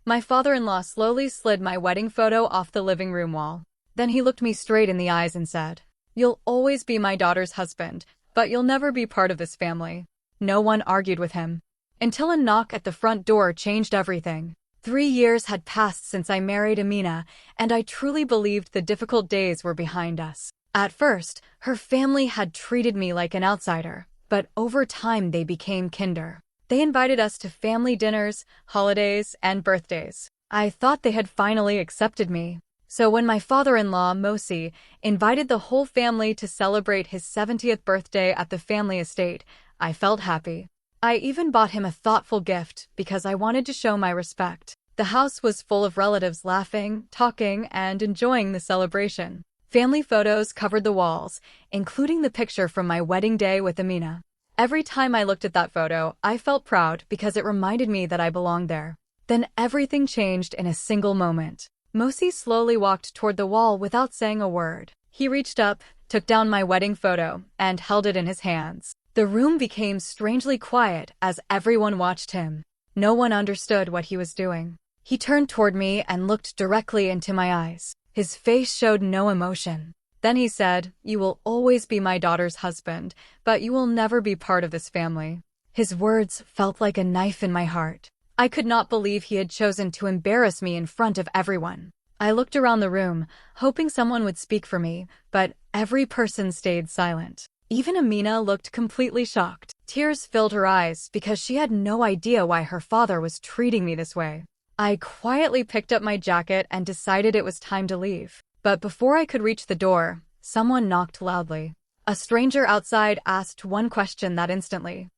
My father-in-law slowly slid my wedding photo off the living room wall. Then he looked me straight in the eyes and said, "You'll always be my daughter's husband, but you'll never be part of this family." No one argued with him. Until a knock at the front door changed everything. 3 years had passed since I married Amina, and I truly believed the difficult days were behind us. At first, her family had treated me like an outsider, but over time they became kinder. They invited us to family dinners, holidays, and birthdays. I thought they had finally accepted me. So when my father-in-law, Mosi, invited the whole family to celebrate his 70th birthday at the family estate, I felt happy. I even bought him a thoughtful gift because I wanted to show my respect. The house was full of relatives laughing, talking, and enjoying the celebration. Family photos covered the walls, including the picture from my wedding day with Amina. Every time I looked at that photo, I felt proud because it reminded me that I belonged there. Then everything changed in a single moment. Mosi slowly walked toward the wall without saying a word. He reached up, took down my wedding photo, and held it in his hands. The room became strangely quiet as everyone watched him. No one understood what he was doing. He turned toward me and looked directly into my eyes. His face showed no emotion. Then he said, "You will always be my daughter's husband, but you will never be part of this family." His words felt like a knife in my heart. I could not believe he had chosen to embarrass me in front of everyone. I looked around the room, hoping someone would speak for me, but every person stayed silent. Even Amina looked completely shocked. Tears filled her eyes because she had no idea why her father was treating me this way. I quietly picked up my jacket and decided it was time to leave. But before I could reach the door, someone knocked loudly. A stranger outside asked one question that instantly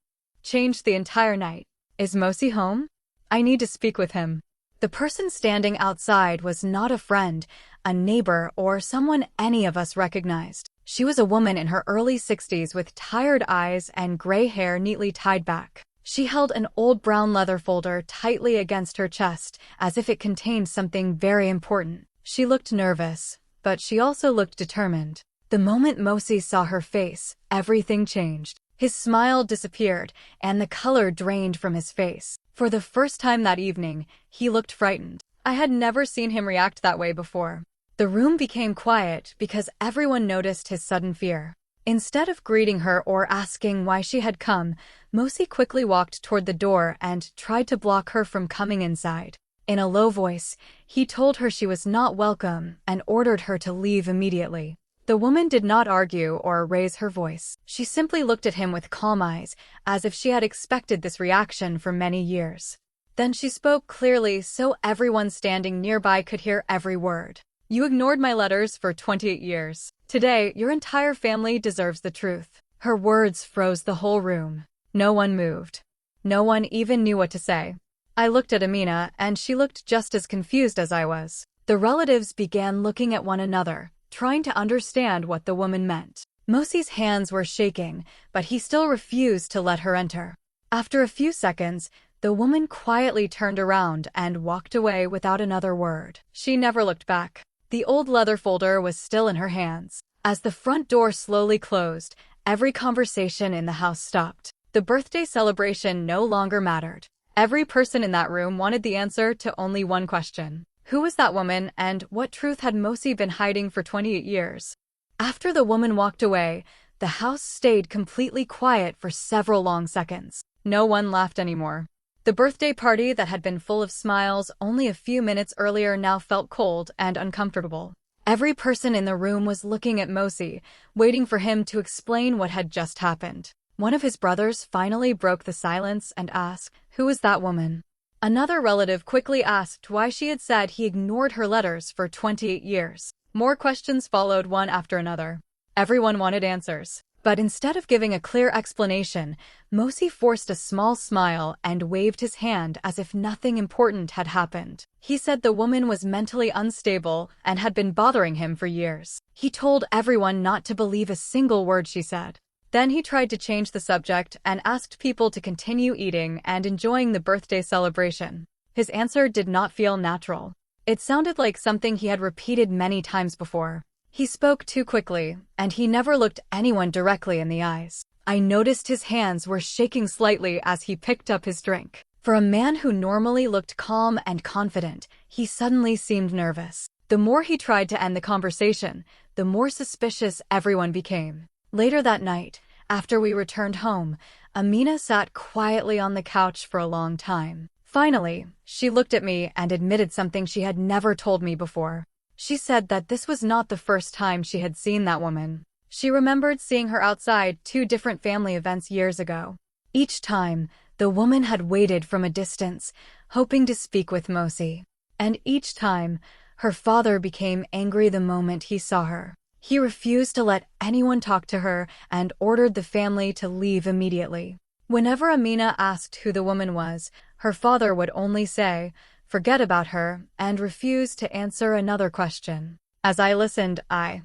changed the entire night. "Is Mosi home? I need to speak with him." The person standing outside was not a friend, a neighbor, or someone any of us recognized. She was a woman in her early 60s with tired eyes and gray hair neatly tied back. She held an old brown leather folder tightly against her chest, as if it contained something very important. She looked nervous, but she also looked determined. The moment Mosi saw her face, everything changed. His smile disappeared, and the color drained from his face. For the first time that evening, he looked frightened. I had never seen him react that way before. The room became quiet because everyone noticed his sudden fear. Instead of greeting her or asking why she had come, Mosi quickly walked toward the door and tried to block her from coming inside. In a low voice, he told her she was not welcome and ordered her to leave immediately. The woman did not argue or raise her voice. She simply looked at him with calm eyes, as if she had expected this reaction for many years. Then she spoke clearly so everyone standing nearby could hear every word. "You ignored my letters for 28 years. Today, your entire family deserves the truth." Her words froze the whole room. No one moved. No one even knew what to say. I looked at Amina, and she looked just as confused as I was. The relatives began looking at one another, trying to understand what the woman meant. Mosi's hands were shaking, but he still refused to let her enter. After a few seconds, the woman quietly turned around and walked away without another word. She never looked back. The old leather folder was still in her hands. As the front door slowly closed, every conversation in the house stopped. The birthday celebration no longer mattered. Every person in that room wanted the answer to only one question. Who was that woman, and what truth had Mosi been hiding for 28 years? After the woman walked away, the house stayed completely quiet for several long seconds. No one laughed anymore. The birthday party that had been full of smiles only a few minutes earlier now felt cold and uncomfortable. Every person in the room was looking at Mosi, waiting for him to explain what had just happened. One of his brothers finally broke the silence and asked, "Who was that woman?" Another relative quickly asked why she had said he ignored her letters for 28 years. More questions followed one after another. Everyone wanted answers. But instead of giving a clear explanation, Mosi forced a small smile and waved his hand as if nothing important had happened. He said the woman was mentally unstable and had been bothering him for years. He told everyone not to believe a single word she said. Then he tried to change the subject and asked people to continue eating and enjoying the birthday celebration. His answer did not feel natural. It sounded like something he had repeated many times before. He spoke too quickly, and he never looked anyone directly in the eyes. I noticed his hands were shaking slightly as he picked up his drink. For a man who normally looked calm and confident, he suddenly seemed nervous. The more he tried to end the conversation, the more suspicious everyone became. Later that night, after we returned home, Amina sat quietly on the couch for a long time. Finally, she looked at me and admitted something she had never told me before. She said that this was not the first time she had seen that woman. She remembered seeing her outside 2 different family events years ago. Each time, the woman had waited from a distance, hoping to speak with Mosi. And each time, her father became angry the moment he saw her. He refused to let anyone talk to her and ordered the family to leave immediately. Whenever Amina asked who the woman was, her father would only say, "Forget about her," and refuse to answer another question. As I listened, I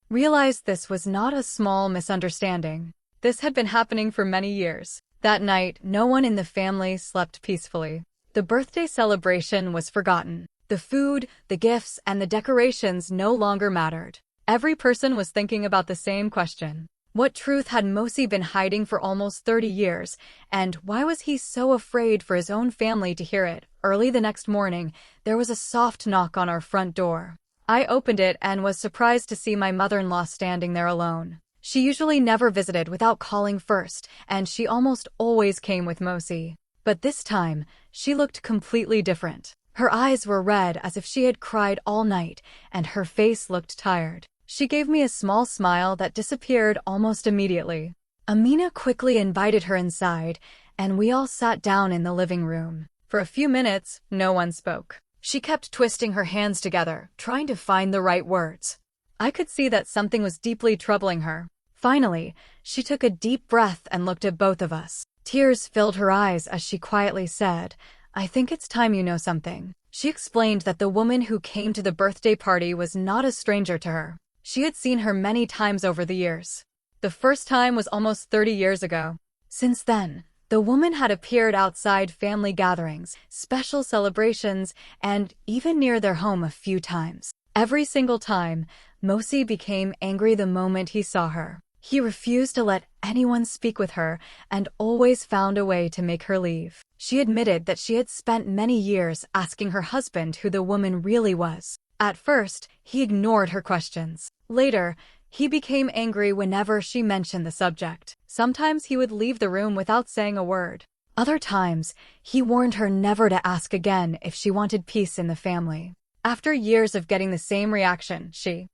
realized this was not a small misunderstanding. This had been happening for many years. That night, no one in the family slept peacefully. The birthday celebration was forgotten. The food, the gifts, and the decorations no longer mattered. Every person was thinking about the same question. What truth had Mosi been hiding for almost 30 years, and why was he so afraid for his own family to hear it? Early the next morning, there was a soft knock on our front door. I opened it and was surprised to see my mother-in-law standing there alone. She usually never visited without calling first, and she almost always came with Mosi. But this time, she looked completely different. Her eyes were red as if she had cried all night, and her face looked tired. She gave me a small smile that disappeared almost immediately. Amina quickly invited her inside, and we all sat down in the living room. For a few minutes, no one spoke. She kept twisting her hands together, trying to find the right words. I could see that something was deeply troubling her. Finally, she took a deep breath and looked at both of us. Tears filled her eyes as she quietly said, "I think it's time you know something." She explained that the woman who came to the birthday party was not a stranger to her. She had seen her many times over the years. The first time was almost 30 years ago. Since then, the woman had appeared outside family gatherings, special celebrations, and even near their home a few times. Every single time, Mosi became angry the moment he saw her. He refused to let anyone speak with her and always found a way to make her leave. She admitted that she had spent many years asking her husband who the woman really was. At first, he ignored her questions. Later, he became angry whenever she mentioned the subject. Sometimes he would leave the room without saying a word. Other times, he warned her never to ask again if she wanted peace in the family. After years of getting the same reaction, she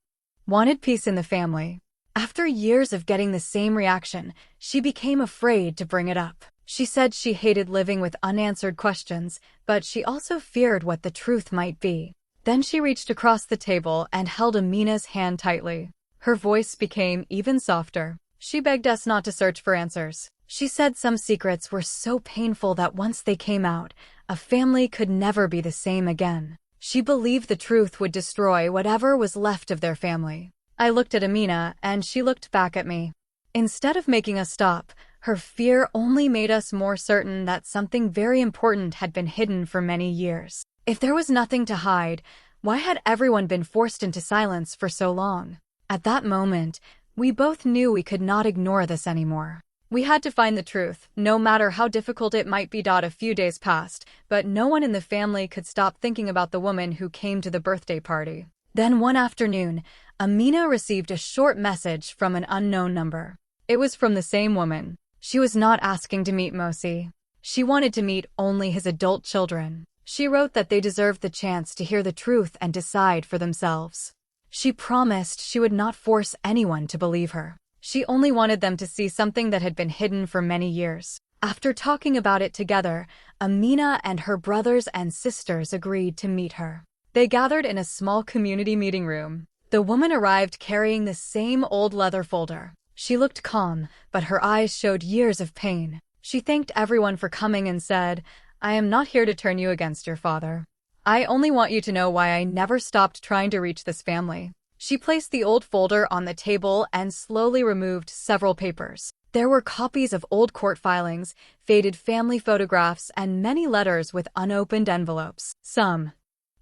wanted peace in the family. After years of getting the same reaction, she became afraid to bring it up. She said she hated living with unanswered questions, but she also feared what the truth might be. Then she reached across the table and held Amina's hand tightly. Her voice became even softer. She begged us not to search for answers. She said some secrets were so painful that once they came out, a family could never be the same again. She believed the truth would destroy whatever was left of their family. I looked at Amina, and she looked back at me. Instead of making us stop, her fear only made us more certain that something very important had been hidden for many years. If there was nothing to hide, why had everyone been forced into silence for so long? At that moment, we both knew we could not ignore this anymore. We had to find the truth, no matter how difficult it might be. A few days passed, but no one in the family could stop thinking about the woman who came to the birthday party. Then one afternoon, Amina received a short message from an unknown number. It was from the same woman. She was not asking to meet Mosi. She wanted to meet only his adult children. She wrote that they deserved the chance to hear the truth and decide for themselves. She promised she would not force anyone to believe her. She only wanted them to see something that had been hidden for many years. After talking about it together, Amina and her brothers and sisters agreed to meet her. They gathered in a small community meeting room. The woman arrived carrying the same old leather folder. She looked calm, but her eyes showed years of pain. She thanked everyone for coming and said, "I am not here to turn you against your father. I only want you to know why I never stopped trying to reach this family." She placed the old folder on the table and slowly removed several papers. There were copies of old court filings, faded family photographs, and many letters with unopened envelopes. Some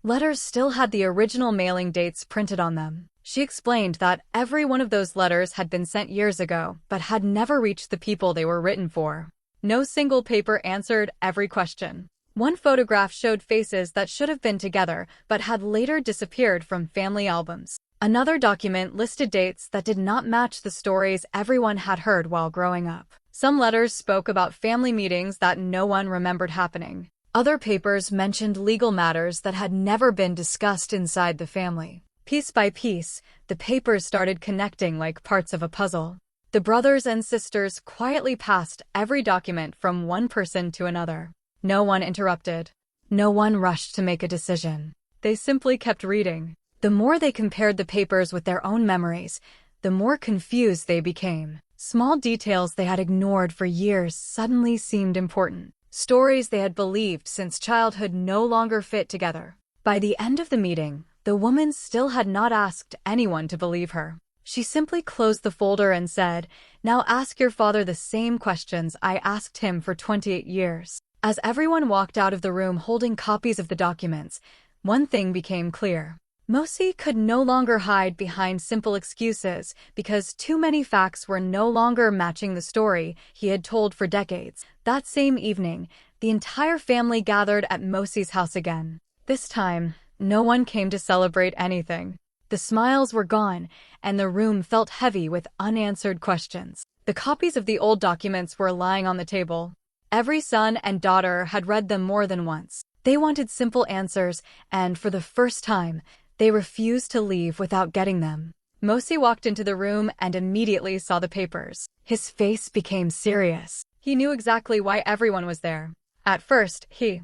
letters still had the original mailing dates printed on them. She explained that every one of those letters had been sent years ago, but had never reached the people they were written for. No single paper answered every question. One photograph showed faces that should have been together but had later disappeared from family albums. Another document listed dates that did not match the stories everyone had heard while growing up. Some letters spoke about family meetings that no one remembered happening. Other papers mentioned legal matters that had never been discussed inside the family. Piece by piece, the papers started connecting like parts of a puzzle. The brothers and sisters quietly passed every document from one person to another. No one interrupted. No one rushed to make a decision. They simply kept reading. The more they compared the papers with their own memories, the more confused they became. Small details they had ignored for years suddenly seemed important. Stories they had believed since childhood no longer fit together. By the end of the meeting, the woman still had not asked anyone to believe her. She simply closed the folder and said, "Now ask your father the same questions I asked him for 28 years. As everyone walked out of the room holding copies of the documents, one thing became clear. Mosi could no longer hide behind simple excuses because too many facts were no longer matching the story he had told for decades. That same evening, the entire family gathered at Mosi's house again. This time, no one came to celebrate anything. The smiles were gone, and the room felt heavy with unanswered questions. The copies of the old documents were lying on the table. Every son and daughter had read them more than once. They wanted simple answers, and for the first time, they refused to leave without getting them. Mosi walked into the room and immediately saw the papers. His face became serious. He knew exactly why everyone was there. At first, he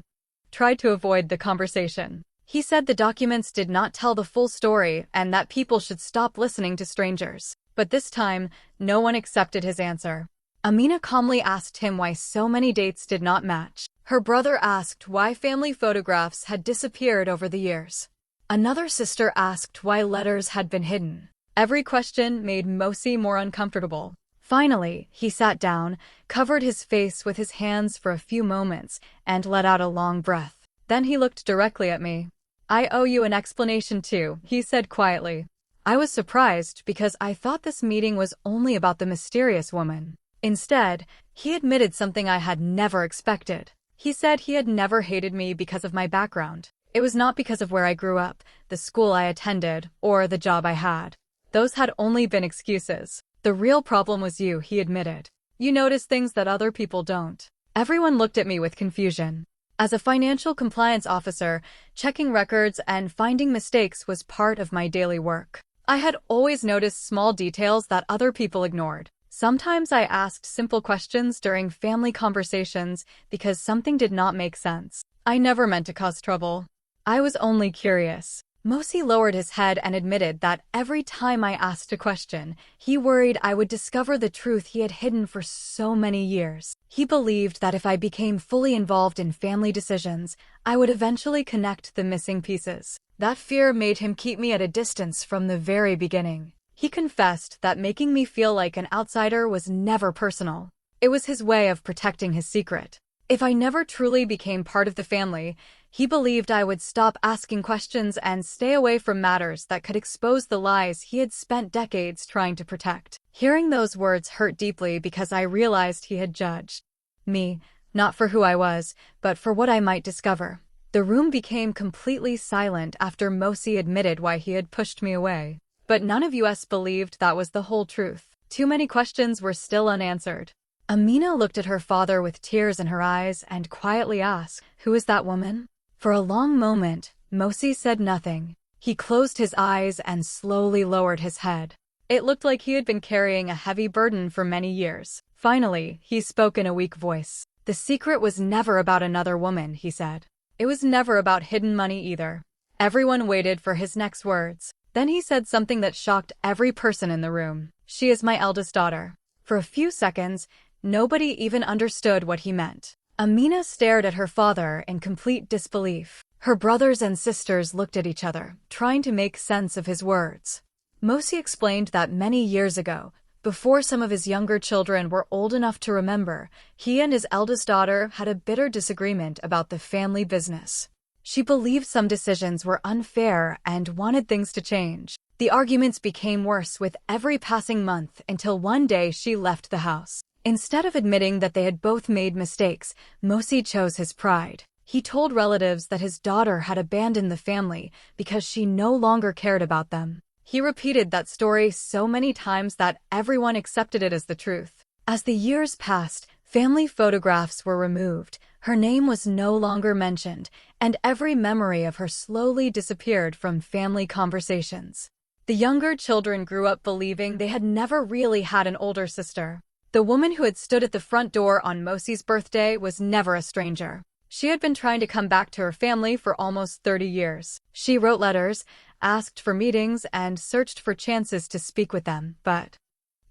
tried to avoid the conversation. He said the documents did not tell the full story and that people should stop listening to strangers. But this time, no one accepted his answer. Amina calmly asked him why so many dates did not match. Her brother asked why family photographs had disappeared over the years. Another sister asked why letters had been hidden. Every question made Mosi more uncomfortable. Finally, he sat down, covered his face with his hands for a few moments, and let out a long breath. Then he looked directly at me. "I owe you an explanation too," he said quietly. I was surprised because I thought this meeting was only about the mysterious woman. Instead, he admitted something I had never expected. He said he had never hated me because of my background. It was not because of where I grew up, the school I attended, or the job I had. Those had only been excuses. The real problem was you, he admitted. You notice things that other people don't. Everyone looked at me with confusion. As a financial compliance officer, checking records and finding mistakes was part of my daily work. I had always noticed small details that other people ignored. Sometimes I asked simple questions during family conversations because something did not make sense. I never meant to cause trouble. I was only curious. Mosi lowered his head and admitted that every time I asked a question, he worried I would discover the truth he had hidden for so many years. He believed that if I became fully involved in family decisions, I would eventually connect the missing pieces. That fear made him keep me at a distance from the very beginning. He confessed that making me feel like an outsider was never personal. It was his way of protecting his secret. If I never truly became part of the family, he believed I would stop asking questions and stay away from matters that could expose the lies he had spent decades trying to protect. Hearing those words hurt deeply because I realized he had judged me, not for who I was, but for what I might discover. The room became completely silent after Mosi admitted why he had pushed me away. But none of us believed that was the whole truth. Too many questions were still unanswered. Amina looked at her father with tears in her eyes and quietly asked, "Who is that woman?" For a long moment, Mosi said nothing. He closed his eyes and slowly lowered his head. It looked like he had been carrying a heavy burden for many years. Finally, he spoke in a weak voice. "The secret was never about another woman," he said. "It was never about hidden money either." Everyone waited for his next words. Then he said something that shocked every person in the room. "She is my eldest daughter." For a few seconds, nobody even understood what he meant. Amina stared at her father in complete disbelief. Her brothers and sisters looked at each other, trying to make sense of his words. Mosi explained that many years ago, before some of his younger children were old enough to remember, he and his eldest daughter had a bitter disagreement about the family business. She believed some decisions were unfair and wanted things to change. The arguments became worse with every passing month until one day she left the house. Instead of admitting that they had both made mistakes, Mosi chose his pride. He told relatives that his daughter had abandoned the family because she no longer cared about them. He repeated that story so many times that everyone accepted it as the truth. As the years passed, family photographs were removed, her name was no longer mentioned, and every memory of her slowly disappeared from family conversations. The younger children grew up believing they had never really had an older sister. The woman who had stood at the front door on Mosi's birthday was never a stranger. She had been trying to come back to her family for almost 30 years. She wrote letters, asked for meetings, and searched for chances to speak with them, but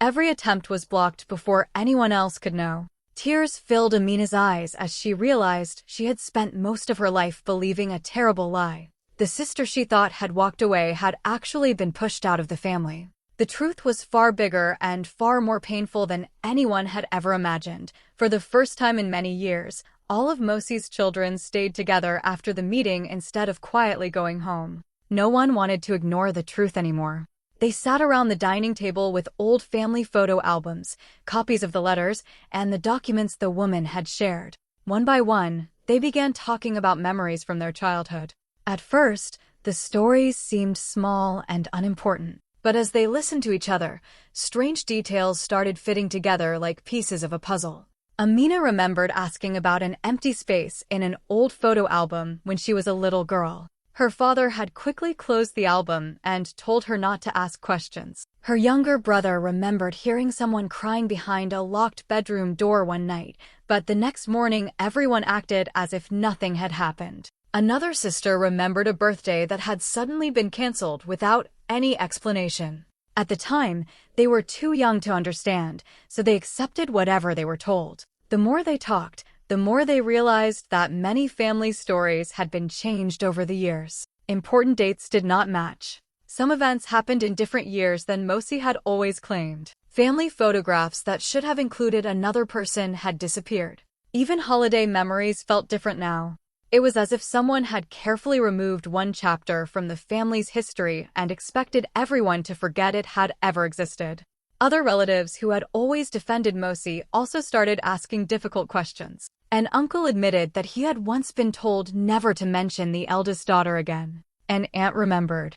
every attempt was blocked before anyone else could know. Tears filled Amina's eyes as she realized she had spent most of her life believing a terrible lie. The sister she thought had walked away had actually been pushed out of the family. The truth was far bigger and far more painful than anyone had ever imagined. For the first time in many years, all of Mosi's children stayed together after the meeting instead of quietly going home. No one wanted to ignore the truth anymore. They sat around the dining table with old family photo albums, copies of the letters, and the documents the woman had shared. One by one, they began talking about memories from their childhood. At first, the stories seemed small and unimportant. But as they listened to each other, strange details started fitting together like pieces of a puzzle. Amina remembered asking about an empty space in an old photo album when she was a little girl. Her father had quickly closed the album and told her not to ask questions. Her younger brother remembered hearing someone crying behind a locked bedroom door one night, but the next morning everyone acted as if nothing had happened. Another sister remembered a birthday that had suddenly been canceled without any explanation. At the time, they were too young to understand, so they accepted whatever they were told. The more they talked, the more they realized that many family stories had been changed over the years. Important dates did not match. Some events happened in different years than Mosi had always claimed. Family photographs that should have included another person had disappeared. Even holiday memories felt different now. It was as if someone had carefully removed one chapter from the family's history and expected everyone to forget it had ever existed. Other relatives who had always defended Mosi also started asking difficult questions. An uncle admitted that he had once been told never to mention the eldest daughter again. An aunt remembered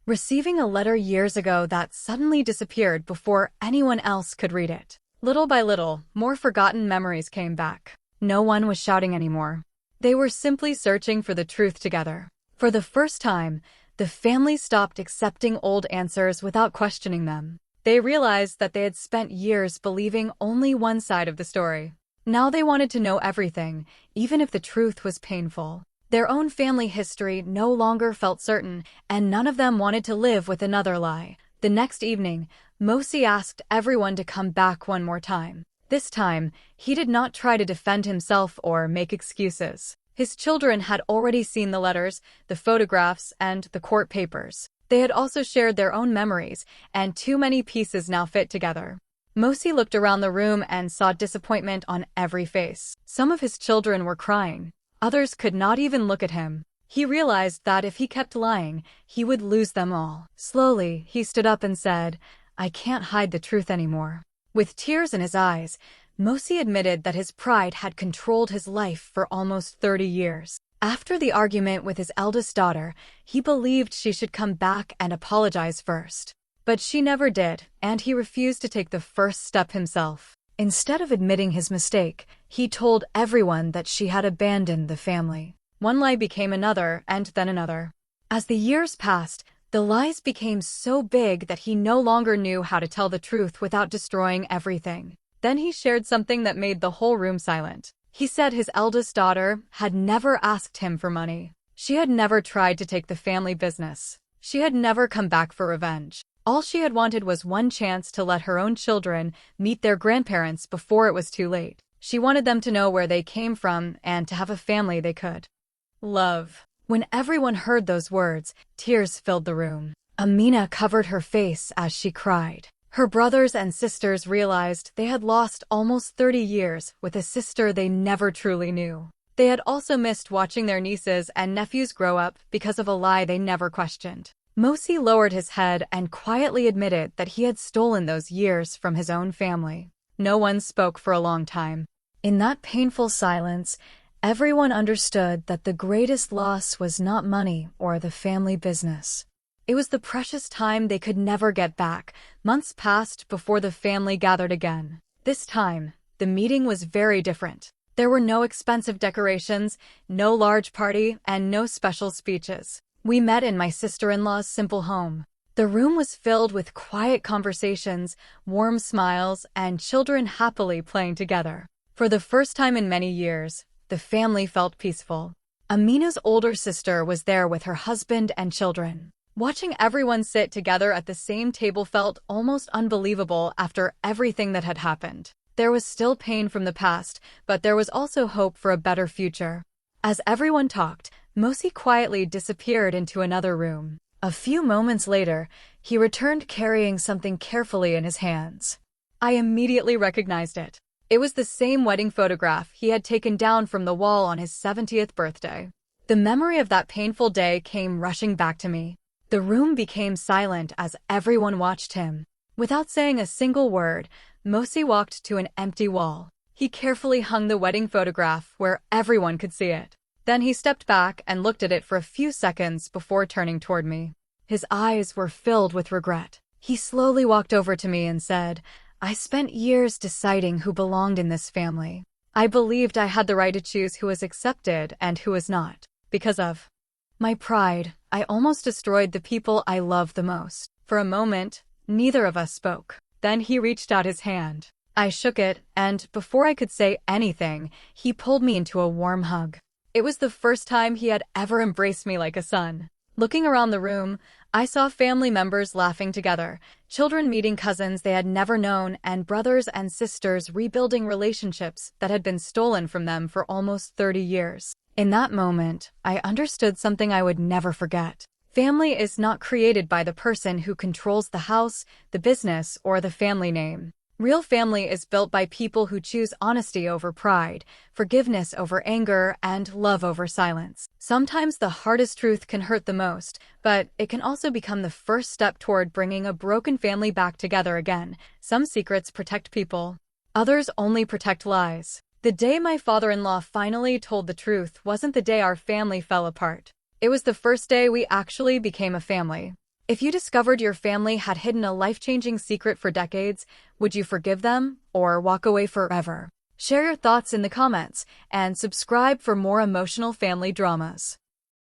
receiving a letter years ago that suddenly disappeared before anyone else could read it. Little by little, more forgotten memories came back. No one was shouting anymore. They were simply searching for the truth together. For the first time, the family stopped accepting old answers without questioning them. They realized that they had spent years believing only one side of the story. Now they wanted to know everything, even if the truth was painful. Their own family history no longer felt certain, and none of them wanted to live with another lie. The next evening, Mosi asked everyone to come back one more time. This time, he did not try to defend himself or make excuses. His children had already seen the letters, the photographs, and the court papers. They had also shared their own memories, and too many pieces now fit together. Mosi looked around the room and saw disappointment on every face. Some of his children were crying. Others could not even look at him. He realized that if he kept lying, he would lose them all. Slowly, he stood up and said, "I can't hide the truth anymore." With tears in his eyes, Mosi admitted that his pride had controlled his life for almost 30 years. After the argument with his eldest daughter, he believed she should come back and apologize first. But she never did, and he refused to take the first step himself. Instead of admitting his mistake, he told everyone that she had abandoned the family. One lie became another, and then another. As the years passed, the lies became so big that he no longer knew how to tell the truth without destroying everything. Then he shared something that made the whole room silent. He said his eldest daughter had never asked him for money. She had never tried to take the family business. She had never come back for revenge. All she had wanted was one chance to let her own children meet their grandparents before it was too late. She wanted them to know where they came from and to have a family they could love. When everyone heard those words, tears filled the room. Amina covered her face as she cried. Her brothers and sisters realized they had lost almost 30 years with a sister they never truly knew. They had also missed watching their nieces and nephews grow up because of a lie they never questioned. Mosi lowered his head and quietly admitted that he had stolen those years from his own family. No one spoke for a long time. In that painful silence, everyone understood that the greatest loss was not money or the family business. It was the precious time they could never get back. Months passed before the family gathered again. This time, the meeting was very different. There were no expensive decorations, no large party, and no special speeches. We met in my sister-in-law's simple home. The room was filled with quiet conversations, warm smiles, and children happily playing together. For the first time in many years, the family felt peaceful. Amina's older sister was there with her husband and children. Watching everyone sit together at the same table felt almost unbelievable after everything that had happened. There was still pain from the past, but there was also hope for a better future. As everyone talked, Mosi quietly disappeared into another room. A few moments later, he returned carrying something carefully in his hands. I immediately recognized it. It was the same wedding photograph he had taken down from the wall on his 70th birthday. The memory of that painful day came rushing back to me. The room became silent as everyone watched him. Without saying a single word, Mosi walked to an empty wall. He carefully hung the wedding photograph where everyone could see it. Then he stepped back and looked at it for a few seconds before turning toward me. His eyes were filled with regret. He slowly walked over to me and said, "I spent years deciding who belonged in this family. I believed I had the right to choose who was accepted and who was not. Because of my pride, I almost destroyed the people I love the most." For a moment, neither of us spoke. Then he reached out his hand. I shook it, and before I could say anything, he pulled me into a warm hug. It was the first time he had ever embraced me like a son. Looking around the room, I saw family members laughing together, children meeting cousins they had never known, and brothers and sisters rebuilding relationships that had been stolen from them for almost 30 years. In that moment, I understood something I would never forget. Family is not created by the person who controls the house, the business, or the family name. Real family is built by people who choose honesty over pride, forgiveness over anger, and love over silence. Sometimes the hardest truth can hurt the most, but it can also become the first step toward bringing a broken family back together again. Some secrets protect people. Others only protect lies. The day my father-in-law finally told the truth wasn't the day our family fell apart. It was the first day we actually became a family. If you discovered your family had hidden a life-changing secret for decades, would you forgive them or walk away forever? Share your thoughts in the comments and subscribe for more emotional family dramas.